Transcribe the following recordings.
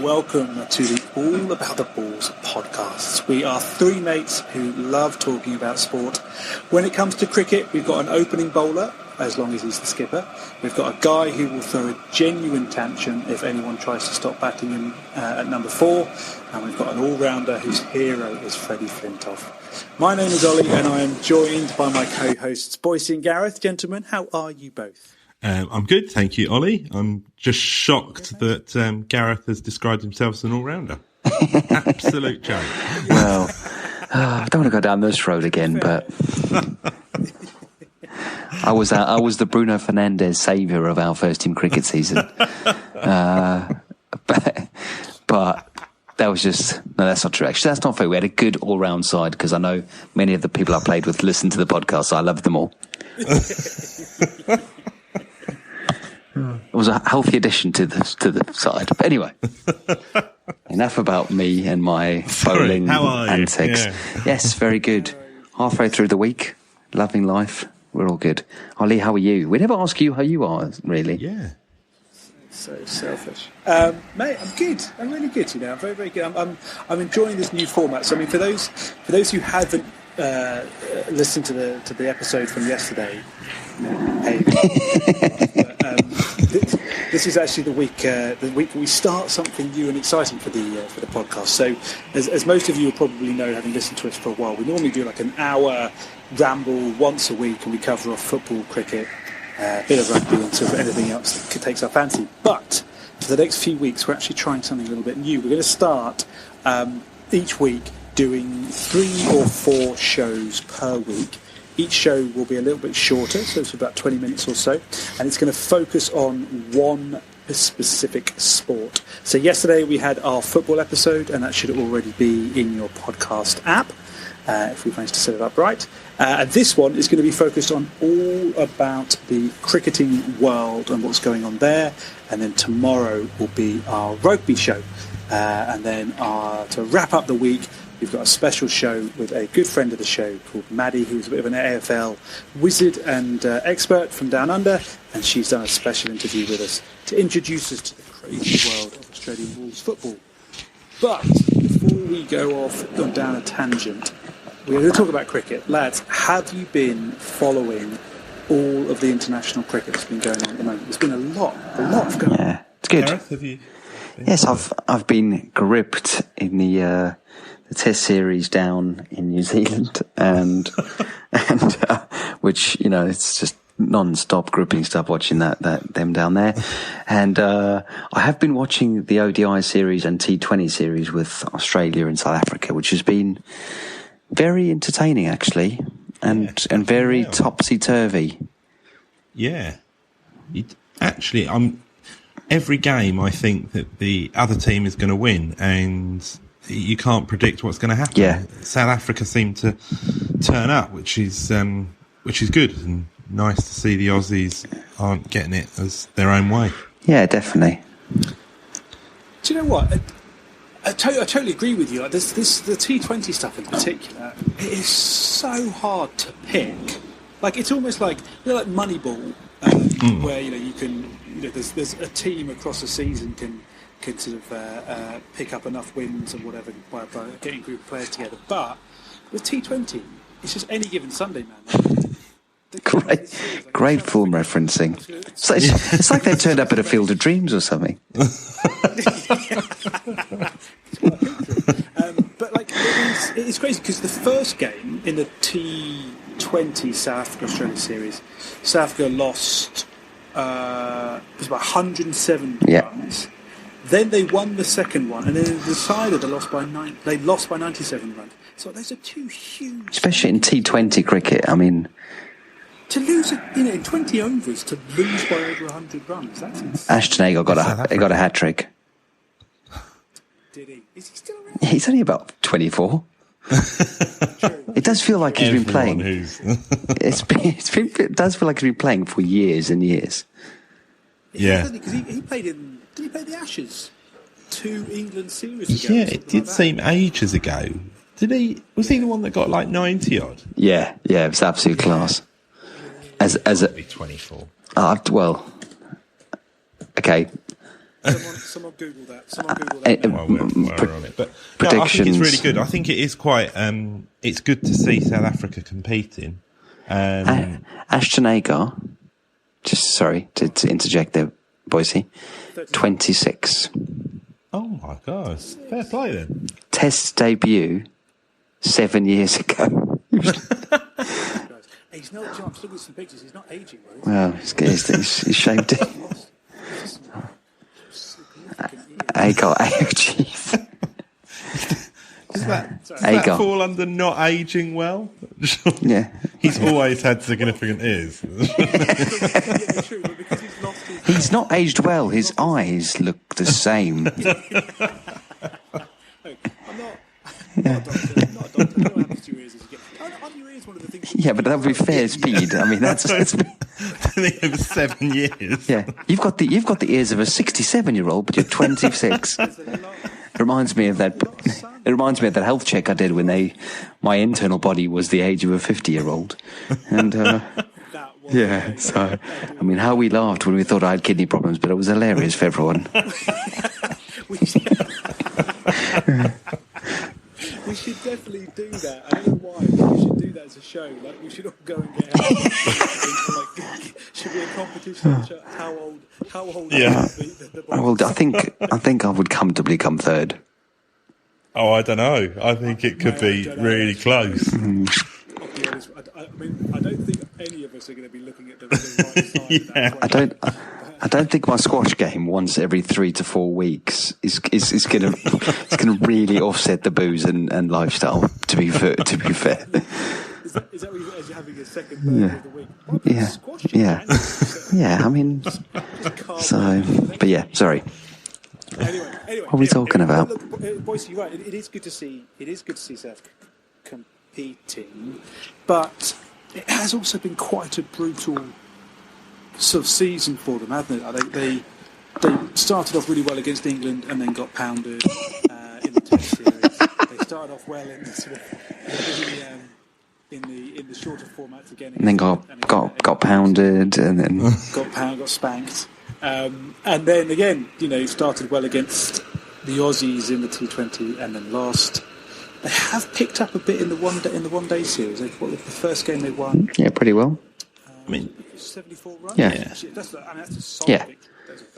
welcome to the All About the Balls podcast. We are three mates who love talking about sport. When it comes to cricket, we've got an opening bowler, as long as he's the skipper. We've got a guy who will throw a genuine tantrum if anyone tries to stop batting him at number 4. And we've got an all-rounder whose hero is Freddie Flintoff. My name is Ollie, and I am joined by my co-hosts Boyce and Gareth. Gentlemen, how are you both? I'm good, thank you, Ollie. I'm just shocked that Gareth has described himself as an all-rounder. Absolute joke. Well, I don't want to go down this road again, but I was the Bruno Fernandes saviour of our first team cricket season. But that was just... No, that's not true. Actually, that's not fair. We had a good all-round side because I know many of the people I played with listen to the podcast, so I love them all. It was a healthy addition to the side. But anyway, enough about me and my bowling antics. Yeah. Yes, very good. Halfway through the week, loving life. We're all good. Ollie, how are you? We never ask you how you are, really. Yeah. So selfish, mate. I'm good. I'm really good. You know, I'm very, very good. I'm enjoying this new format. So, I mean, for those who haven't listened to the episode from yesterday, hey. This is actually the week we start something new and exciting for the podcast. So, as most of you will probably know, having listened to us for a while, we normally do like an hour ramble once a week, and we cover off football, cricket, a bit of rugby, and sort of anything else that takes our fancy. But for the next few weeks, we're actually trying something a little bit new. We're going to start each week doing 3 or 4 shows per week. Each show will be a little bit shorter, so it's about 20 minutes or so, and it's going to focus on one specific sport. So yesterday we had our football episode, and that should already be in your podcast app, if we've managed to set it up right. And this one is going to be focused on all about the cricketing world and what's going on there. And then tomorrow will be our rugby show. And then to wrap up the week, we've got a special show with a good friend of the show called Maddie, who's a bit of an AFL wizard and expert from down under, and she's done a special interview with us to introduce us to the crazy world of Australian rules football. But before we go off down a tangent, we're going to talk about cricket. Lads, have you been following all of the international cricket that's been going on at the moment? There's been a lot going on. Yeah, it's good. Gareth, have you? Yes, I've been gripped in the Test series down in New Zealand, and which, you know, it's just non-stop gripping stuff watching them down there. And I have been watching the ODI series and T20 series with Australia and South Africa, which has been very entertaining, actually, and very topsy-turvy. Yeah. Every game I think that the other team is going to win, and you can't predict what's going to happen. Yeah. South Africa seem to turn up, which is good, and nice to see the Aussies aren't getting it as their own way. Yeah, definitely. Do you know what? I totally agree with you. Like the T20 stuff in particular, it is so hard to pick. Like, it's almost like, you know, like Moneyball, where you can there's a team across the season can sort of pick up enough wins and whatever by getting a group of players together. But with T20, it's just any given Sunday, man. Great film referencing. So it's like they turned up at a Field of Dreams or something. But like, it's crazy because the first game in the T20 South Africa Australia series, South Africa lost. It was about 107 runs. Then they won the second one, and then they decided they lost by 97 runs. So those are two huge. Especially in T20 cricket, I mean. To lose, in 20 overs, to lose by over 100 runs, that's insane. Ashton Agar got a hat trick. Did he? Is he still around? Yeah, he's only about 24. It does feel like he's been playing. It does feel like he's been playing for years and years. Yeah. Because he played in. Did he play the Ashes 2 England series ago? Yeah, it did seem ages ago. Did he? Was he the one that got like 90 odd? Yeah, it was absolute class. As a 24. Well, okay. Someone Google that. Someone Google that. Well, we're on it. But no, I think predictions. it's really good. I think it is quite. It's good to see South Africa competing. Ashton Agar, just sorry to interject there, Boise, 26. Oh my God! Fair play then. Test debut 7 years ago. He's not. John, look at some pictures. He's not aging well. Well, he's shaved it. Agar, jeez. Does that fall under not aging well? Yeah. He's always had significant ears. He's not aged well. His eyes look the same. I'm not a doctor. I'm not a doctor. What happens to your ears as you get? On your ears, one of the things. Yeah, but that would be fair speed. I mean, that's over 7 years. yeah. You've got the ears of a 67-year-old, but you're 26. It reminds me of that. It reminds me of that health check I did when my internal body was the age of a 50-year-old, and yeah. So, I mean, how we laughed when we thought I had kidney problems, but it was hilarious for everyone. We should definitely do that. I don't know why, but we should do that as a show. Like, we should all go and get out. Should be a competition to show how old Yeah. the Well, I think I would comfortably come third. Oh, I don't know. I think it could be really close. I'll be honest, I don't think any of us are going to be looking at the right side. Yeah. I don't think my squash game once every 3 to 4 weeks is going to really offset the booze and lifestyle. To be fair. Is that what you're having a second burger of the week? Yeah. I mean, so, but yeah, sorry. Anyway, what are we talking about? Look, Boise, you're right. It is good to see. It is good to see South competing, but it has also been quite a brutal sort of season for them, hasn't it? They started off really well against England and then got pounded in the Test series. They started off well in the sort of in the shorter formats again, and then got pounded, and then got spanked. And then again, started well against the Aussies in the T20 and then lost. They have picked up a bit in the one day series. The first game they won. Yeah, pretty well. 74 runs. Yeah. That's a solid victory.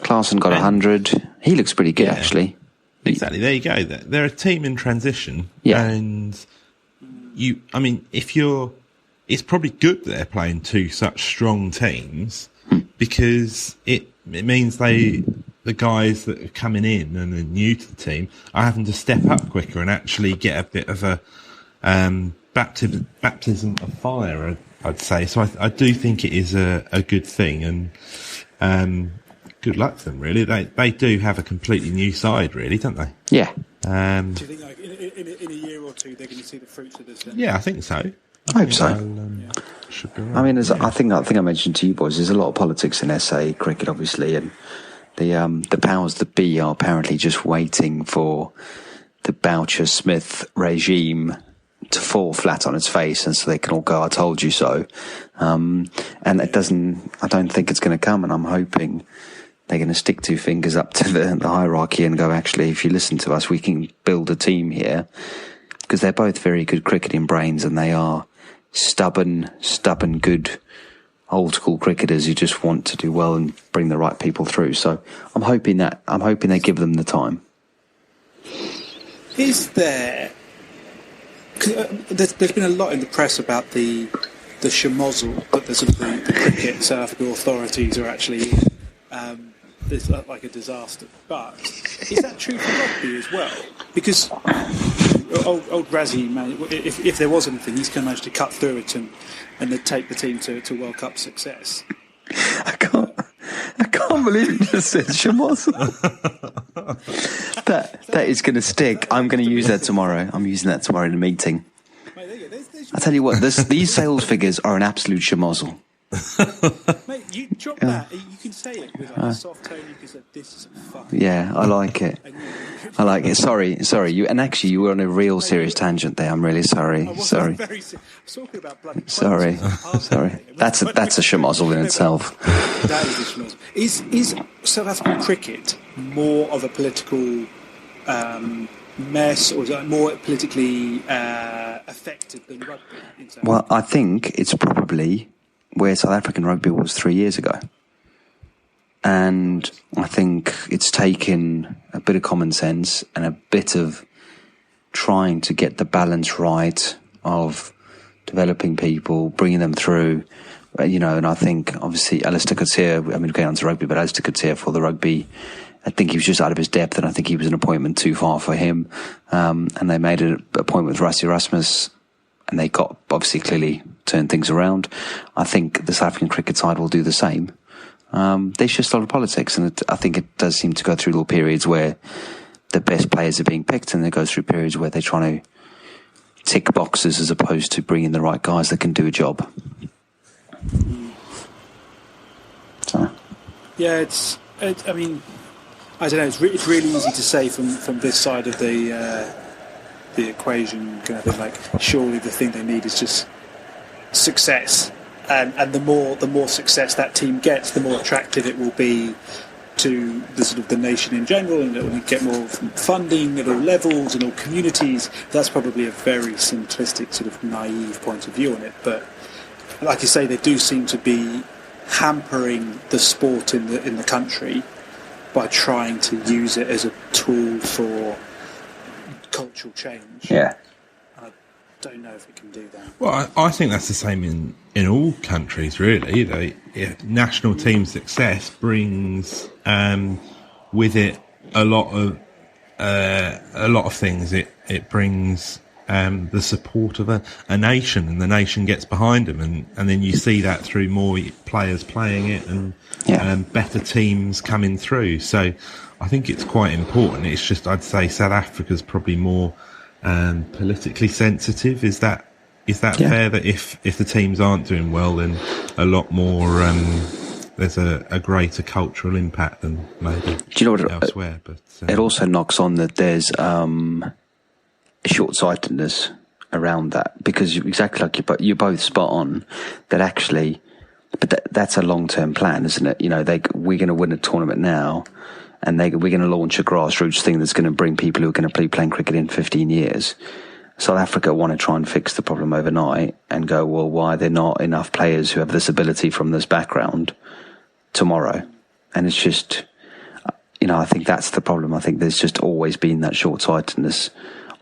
Klaassen got 100. He looks pretty good, actually. Exactly. There you go. They're a team in transition. Yeah. And it's probably good that they're playing two such strong teams because it means the guys that are coming in and are new to the team are having to step up quicker and actually get a bit of a baptism of fire, I'd say. So I do think it is a good thing, and good luck to them, really. They do have a completely new side, really, don't they? Yeah. Do you think in a year or two they're going to see the fruits of this? Then? Yeah, I think so. I hope so. Should be right. I mean, I think I mentioned to you boys, there's a lot of politics in SA cricket, obviously, and the powers that be are apparently just waiting for the Boucher-Smith regime to fall flat on its face, and so they can all go, "I told you so." And I don't think it's going to come, and I'm hoping they're going to stick two fingers up to the hierarchy and go, actually, if you listen to us, we can build a team here, because they're both very good cricketing brains, and they are stubborn, good old school cricketers who just want to do well and bring the right people through. So I'm hoping they give them the time. Is there? There's been a lot in the press about the schmozzle that the cricket South Africa authorities are actually there's like a disaster. But is that true for rugby as well? Because old Razzie, man, if there was anything, he's going to manage to cut through it and then take the team to World Cup success. I can't believe you just said schmozzle. That is going to stick. I'm going to use that tomorrow. I'm using that tomorrow in a meeting. I tell you what, these sales figures are an absolute schmozzle. Mate, you drop that. You can say it with a soft tone. You can say, "This is fucking." Yeah, I like it. I like it. Sorry. You were on a real serious tangent there. I'm really sorry. Sorry. I was talking about bloody. Sorry. That's a schmozzle in itself. That is a schmozzle. Is South African cricket more of a political mess, or is it more politically affected than rugby? Well, I think it's probably where South African rugby was 3 years ago. And I think it's taken a bit of common sense and a bit of trying to get the balance right of developing people, bringing them through, and I think obviously Alistair Coetzee, going on to rugby, but Alistair Coetzee for the rugby, I think he was just out of his depth, and I think he was an appointment too far for him. And they made an appointment with Rassie Erasmus, and they got, obviously, clearly turned things around. I think the South African cricket side will do the same. There's just a lot of politics, and I think it does seem to go through little periods where the best players are being picked, and it goes through periods where they're trying to tick boxes as opposed to bringing the right guys that can do a job. So. Yeah, I don't know. It's really easy to say from this side of the equation, kind of like, surely the thing they need is just success, and the more success that team gets, the more attractive it will be to the sort of the nation in general, and it will get more funding at all levels and all communities. That's probably a very simplistic, sort of naive point of view on it, but like you say, they do seem to be hampering the sport in the country by trying to use it as a tool for cultural change. Yeah. I don't know if it can do that. Well, I think that's the same in all countries, really. National team success brings with it a lot of things. It brings the support of a nation, and the nation gets behind them, and then you see that through more players playing it and better teams coming through. So I think it's quite important. It's just, I'd say South Africa's probably more politically sensitive. Is that fair? That if the teams aren't doing well, then a lot more there's a greater cultural impact than maybe elsewhere. But it also knocks on that there's short-sightedness around that, because exactly like you're both spot on that actually, but that's a long-term plan, isn't it? We're going to win a tournament now, and we're going to launch a grassroots thing that's going to bring people who are going to be playing cricket in 15 years. South Africa want to try and fix the problem overnight and go, well, why are there not enough players who have this ability from this background tomorrow? And it's just, I think that's the problem. I think there's just always been that short-sightedness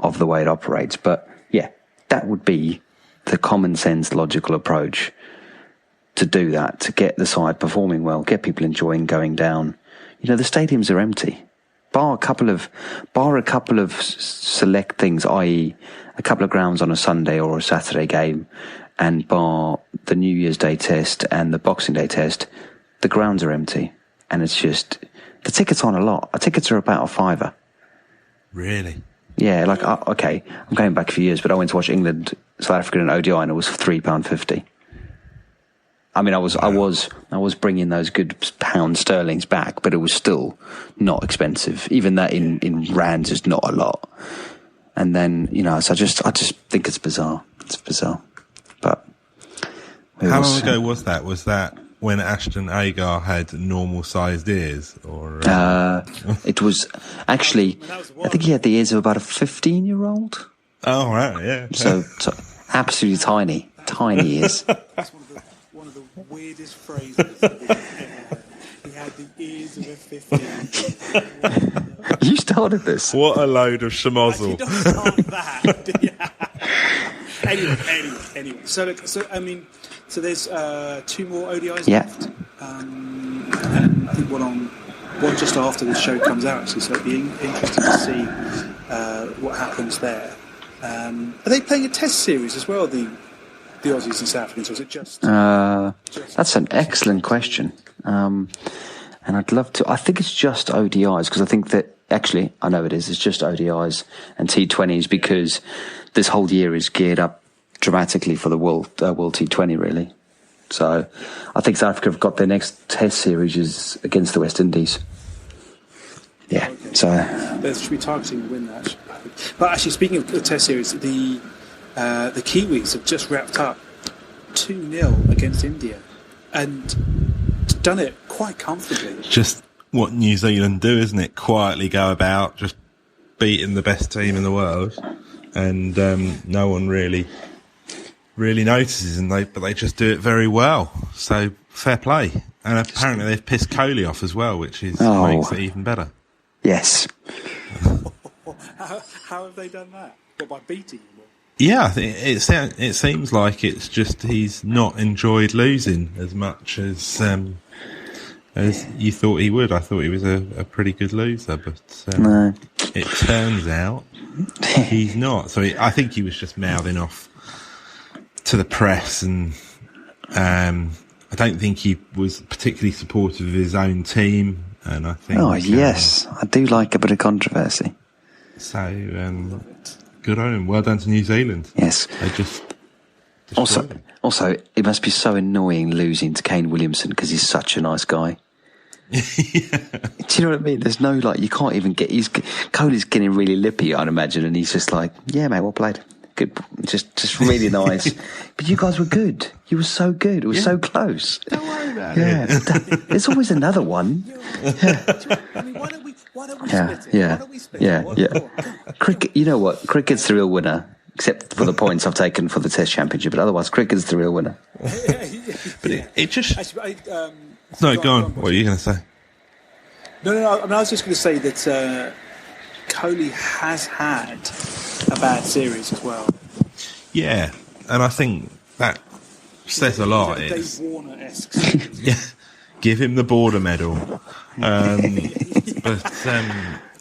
of the way it operates. But yeah, that would be the common sense, logical approach to do that, to get the side performing well, get people enjoying going down. The stadiums are empty, bar a couple of select things, i.e. a couple of grounds on a Sunday or a Saturday game, and bar the New Year's Day test and the Boxing Day test, the grounds are empty. And it's just, the tickets aren't a lot. Our tickets are about $5. Really? Yeah, okay, I'm going back a few years, but I went to watch England, South Africa in ODI, and it was £3.50. I was bringing those good pound sterlings back, but it was still not expensive. Even that in rands is not a lot. And then, so I just think it's bizarre. It's bizarre. But how long ago was that? Was that when Ashton Agar had normal-sized ears, or it was actually, I think he had the ears of about a 15-year-old. Oh, right, yeah. So absolutely tiny ears. That's one of the weirdest phrases that we've ever heard. He had the ears of a 15-year-old. You started this. What a load of schmozzle. I did not start that. Anyway. So there's 2 more ODIs left. And I think one just after this show comes out, actually, so it'll be interesting to see what happens there. Are they playing a test series as well, the Aussies and South Africans, or is it just... That's an excellent question. And I'd love to... I think it's just ODIs, because I think that... Actually, I know it is. It's just ODIs and T20s, because this whole year is geared up dramatically for the World T20, really. So I think South Africa have got their next test series is against the West Indies. Yeah, okay. So they should be targeting to win that. But actually, speaking of the test series, the Kiwis have just wrapped up 2-0 against India, and done it quite comfortably. Just what New Zealand do, isn't it? Quietly go about, just beating the best team in the world, and no one really notices, but they just do it very well. So fair play. And apparently they've pissed Kohli off as well, which makes it even better. Yes. How have they done that? What, by beating him? Yeah, I think it seems like it's just he's not enjoyed losing as much as you thought he would. I thought he was a pretty good loser, but No. It turns out he's not. So I think he was just mouthing off to the press, and I don't think he was particularly supportive of his own team. And I think, yes, I do like a bit of controversy. So good on him. Well done to New Zealand. Yes. They just also, it must be so annoying losing to Kane Williamson because he's such a nice guy. Yeah. Do you know what I mean? There's no, like, you can't even get. Kohli's getting really lippy, I'd imagine, and he's just like, "Yeah, mate, well played, good, just really nice." But you guys were good. You were so good. It was so close. Don't worry about it. There's always another one. I mean, why don't we split it? Why don't we split it? Yeah. Cricket. You know what? Cricket's the real winner, except for the points I've taken for the Test Championship. But otherwise, cricket's the real winner. But it just. Actually, No, go on. What are you going to say? No. I mean, I was just going to say that Kohli has had a bad series as well. Yeah, and I think that says a lot. Dave Warner-esque. Yeah, give him the border medal. But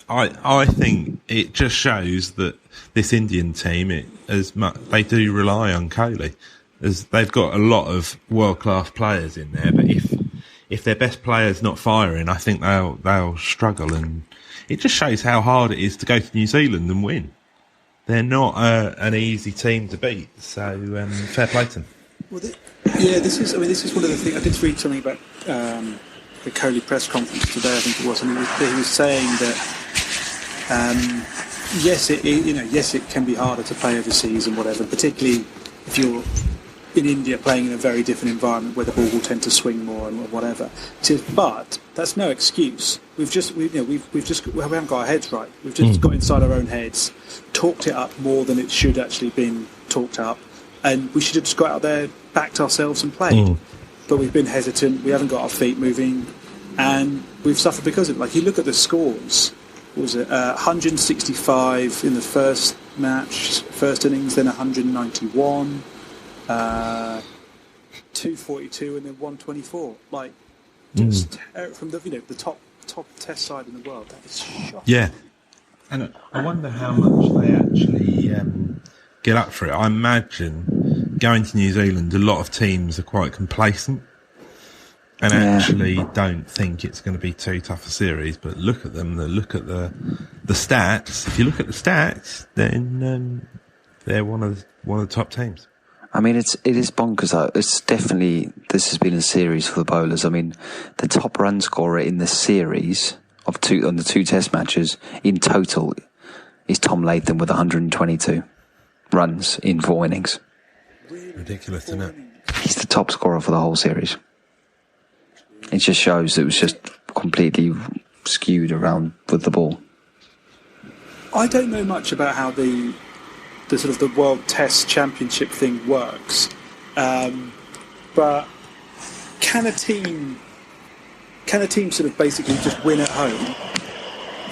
I think it just shows that this Indian team, they do rely on Kohli, as they've got a lot of world-class players in there. But if their best player's not firing, I think they'll struggle, and it just shows how hard it is to go to New Zealand and win. They're not an easy team to beat, so fair play to them. Well, this is one of the things. I did read something about the Kohli press conference today, I think it was, and he was saying that yes, it can be harder to play overseas and whatever, particularly if you're in India playing in a very different environment where the ball will tend to swing more and whatever. But that's no excuse. We haven't got our heads right. We've just got inside our own heads, talked it up more than it should actually been talked up, and we should have just got out there, backed ourselves and played. But we've been hesitant. We haven't got our feet moving, and we've suffered because of it. Like, you look at the scores. What was it? 165 in the first innings, then 191. 242 and then 124. Like, just from the top Test side in the world. That is shocking. Yeah, and I wonder how much they actually get up for it. I imagine going to New Zealand, a lot of teams are quite complacent and actually don't think it's going to be too tough a series. But look at them. Look at the stats. If you look at the stats, then they're one of the top teams. I mean, it is bonkers though. It's definitely, this has been a series for the bowlers. I mean, the top run scorer in the series on the two Test matches in total is Tom Latham with 122 runs in 4 innings. Ridiculous, isn't it? He's the top scorer for the whole series. It just shows it was just completely skewed around with the ball. I don't know much about how the sort of the World Test Championship thing works, but can a team sort of basically just win at home?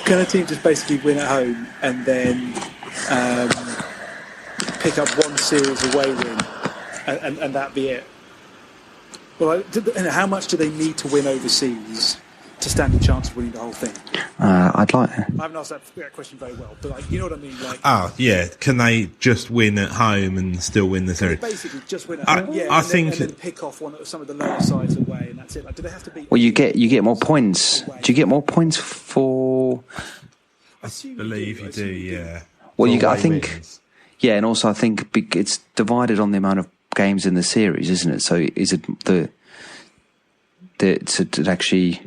Can a team just basically win at home and then pick up one series away win and that be it? Well, how much do they need to win overseas to stand a chance of winning the whole thing? I haven't asked that question very well, but like, you know what I mean? Like, yeah. Can they just win at home and still win the series? Basically, just win at home. I think, and then pick off some of the lower sides away, and that's it. Like, do they have to be? Well, you get more points. Away? Do you get more points for? I believe you do. Yeah. Well, I think. Wins. Yeah, and also I think it's divided on the amount of games in the series, isn't it? So is it it actually?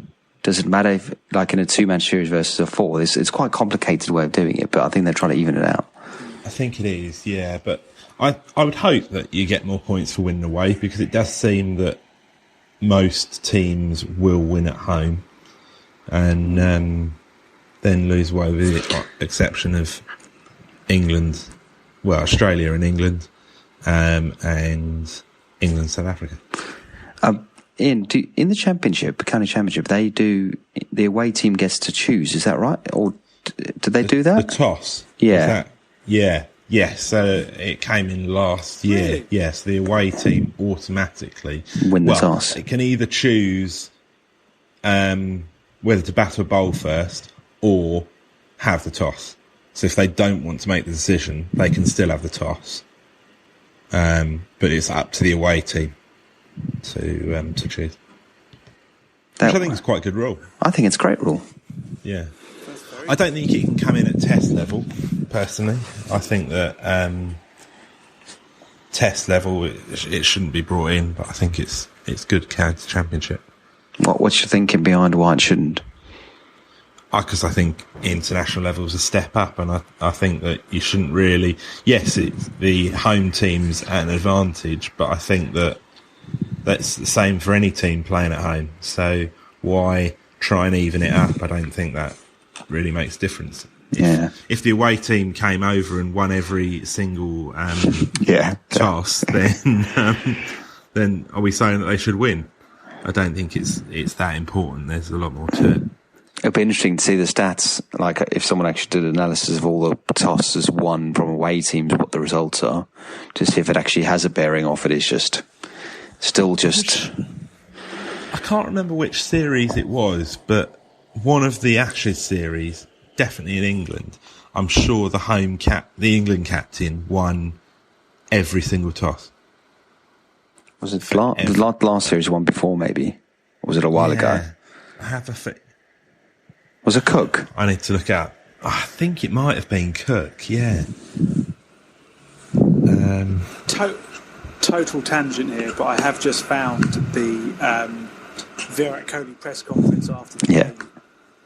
Does it matter if, like in a 2-match series versus a 4? It's quite a complicated way of doing it, but I think they're trying to even it out. I think it is, yeah. But I would hope that you get more points for winning away, because it does seem that most teams will win at home, and then lose away, with the exception of England, well, Australia and England, and England, South Africa. In the championship, county championship, they do, the away team gets to choose. Is that right? Or did they do that? The toss. Yeah. Yes. So it came in last year. Really? Yes, the away team automatically Win the toss. It can either choose whether to bat or bowl first, or have the toss. So if they don't want to make the decision, they can still have the toss. But it's up to the away team to choose. Which I think is quite a good rule. I think it's a great rule. Yeah. I don't think it can come in at test level, personally. I think that test level, it shouldn't be brought in, but I think it's good county championship. What's your thinking behind why it shouldn't? Because I think international level is a step up, and I think that you shouldn't really... Yes, the home team's at an advantage, but I think that's the same for any team playing at home. So why try and even it up? I don't think that really makes a difference. If the away team came over and won every single toss, then are we saying that they should win? I don't think it's that important. There's a lot more to it. It'll be interesting to see the stats, like if someone actually did an analysis of all the tosses won from away teams, what the results are, to see if it actually has a bearing, or if it is just... I can't remember which series it was, but one of the Ashes series, definitely in England, I'm sure the England captain won every single toss. Was it the last series, one before maybe? Or was it a while ago? I have a Was it Cook? I need to look up. I think it might have been Cook, yeah. Total tangent here, but I have just found the Virat Kohli press conference after the game,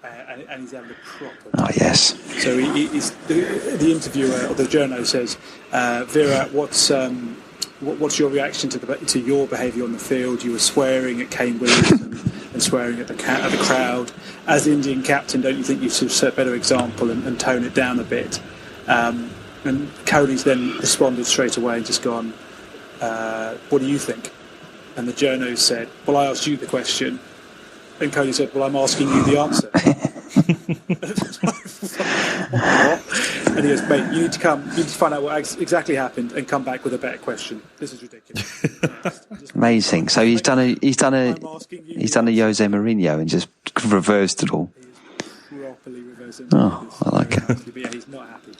and he's having a proper... Oh, yes. So the interviewer, or the journo, says, Virat, what's your reaction to your behaviour on the field? You were swearing at Kane Williams and swearing at the crowd. As Indian captain, don't you think you should set a better example and tone it down a bit? And Kohli's then responded straight away and just gone, what do you think? And the journo said, well, I asked you the question. And Kohli said, well, I'm asking you the answer. What? And he goes, mate, you need to find out what exactly happened and come back with a better question. This is ridiculous. Amazing. So he's done a Jose Mourinho and just reversed it all. He is properly reversing. Oh, I like it. But yeah, he's not happy.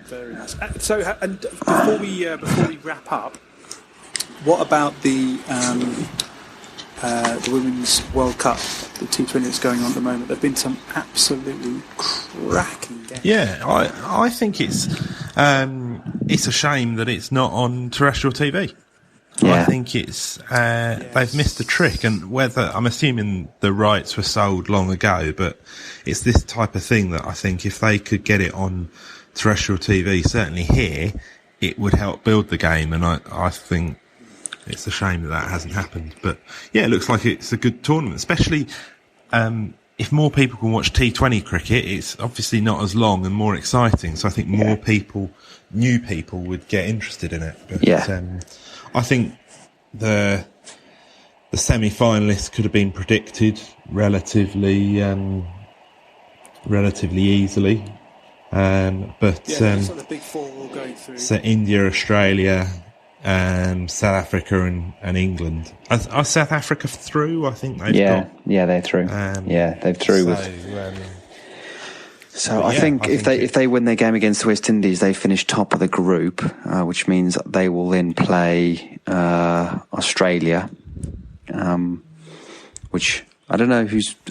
Very nice. So, and before we wrap up, what about the Women's World Cup, the T20 that's going on at the moment? There've been some absolutely cracking games. Yeah, I think it's a shame that it's not on terrestrial TV. Yeah. I think it's they've missed a trick, and whether I'm assuming the rights were sold long ago, but it's this type of thing that I think if they could get it on terrestrial TV, certainly here, it would help build the game, and I think it's a shame that hasn't happened. But yeah, it looks like it's a good tournament, especially if more people can watch T20 cricket. It's obviously not as long and more exciting, so I think more people, new people, would get interested in it. But, I think the semi-finalists could have been predicted relatively easily. But like the big four all going through. So India, Australia, South Africa and England. Are South Africa through? I think they've got... Yeah, they're through. They're through. So I think if they win their game against the West Indies, they finish top of the group, which means they will then play Australia, which I don't know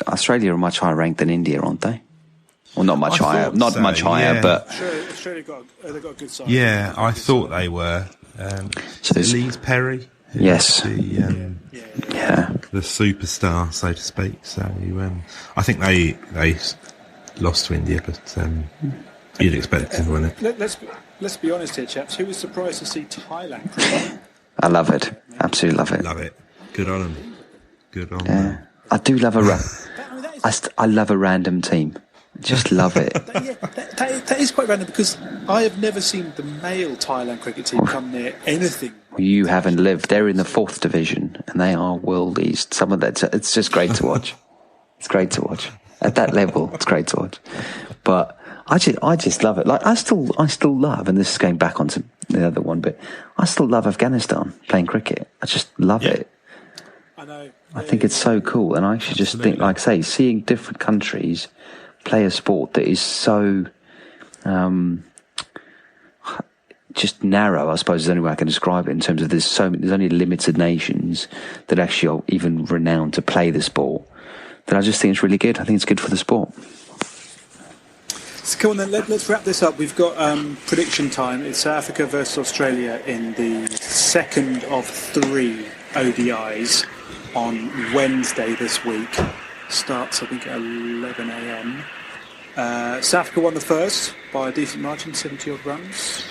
Australia are much higher ranked than India, aren't they? Well, not much higher, but Australia they've got a good side. Yeah, I thought they were. So Elise Perry, yes, the superstar, so to speak. So I think they lost to India, but you'd expect to win it. Let's be honest here, chaps. Who was surprised to see Thailand? I love it. absolutely love it. Love it. Good on them. Good on Yeah, them. I do love I love a random team. Just love it. That is quite random because I have never seen the male Thailand cricket team come near anything. You haven't lived. They're in the 4th division, and they are worldies. Some of that, it's just great to watch. It's great to watch at that level. It's great to watch. But I just love it. Like I still love, and this is going back onto the other one, but I still love Afghanistan playing cricket. I just love it. I know. I think it's so cool, and I actually just think, like I say, seeing different countries play a sport that is so just narrow, I suppose is the only way I can describe it, in terms of there's only limited nations that actually are even renowned to play the sport, that I just think it's really good. I think it's good for the sport. So come on then, let's wrap this up. We've got prediction time. It's South Africa versus Australia in the second of 3 ODIs on Wednesday this week. Starts, I think, at 11 a.m. South Africa won the first by a decent margin, 70-odd runs.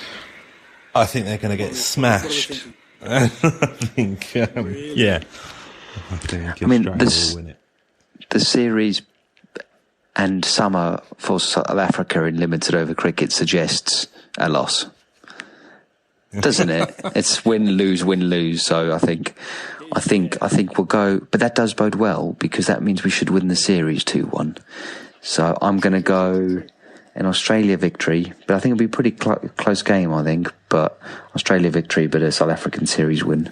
I think they're going to get smashed. I think, Really? yeah. I think mean, Australia will win it. The series and summer for South Africa in limited over cricket suggests a loss, doesn't it? It's win lose. So I think we'll go, but that does bode well because that means we should win the series 2-1. So I'm going to go an Australia victory, but I think it'll be a pretty close game. I think, but Australia victory, but a South African series win.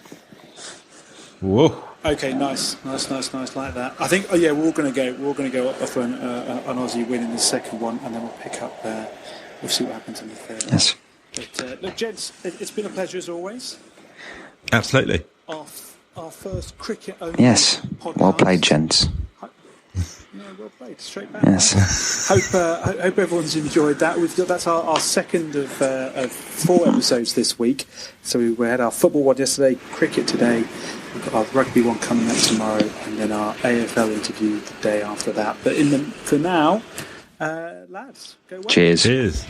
Whoa. Okay, nice, like that. I think, we're all going to go up for an Aussie win in the second one, and then we'll pick up. We'll see what happens in the third. Yes. But look, gents, it's been a pleasure as always. Absolutely. Our first cricket only. Yes. Podcast. Well played, gents. Yeah, well played. Straight back. Yes. Hope everyone's enjoyed that. That's our second of 4 episodes this week. So we had our football one yesterday, cricket today. We've got our rugby one coming up tomorrow, and then our AFL interview the day after that. But for now, lads, go well. Cheers. Cheers.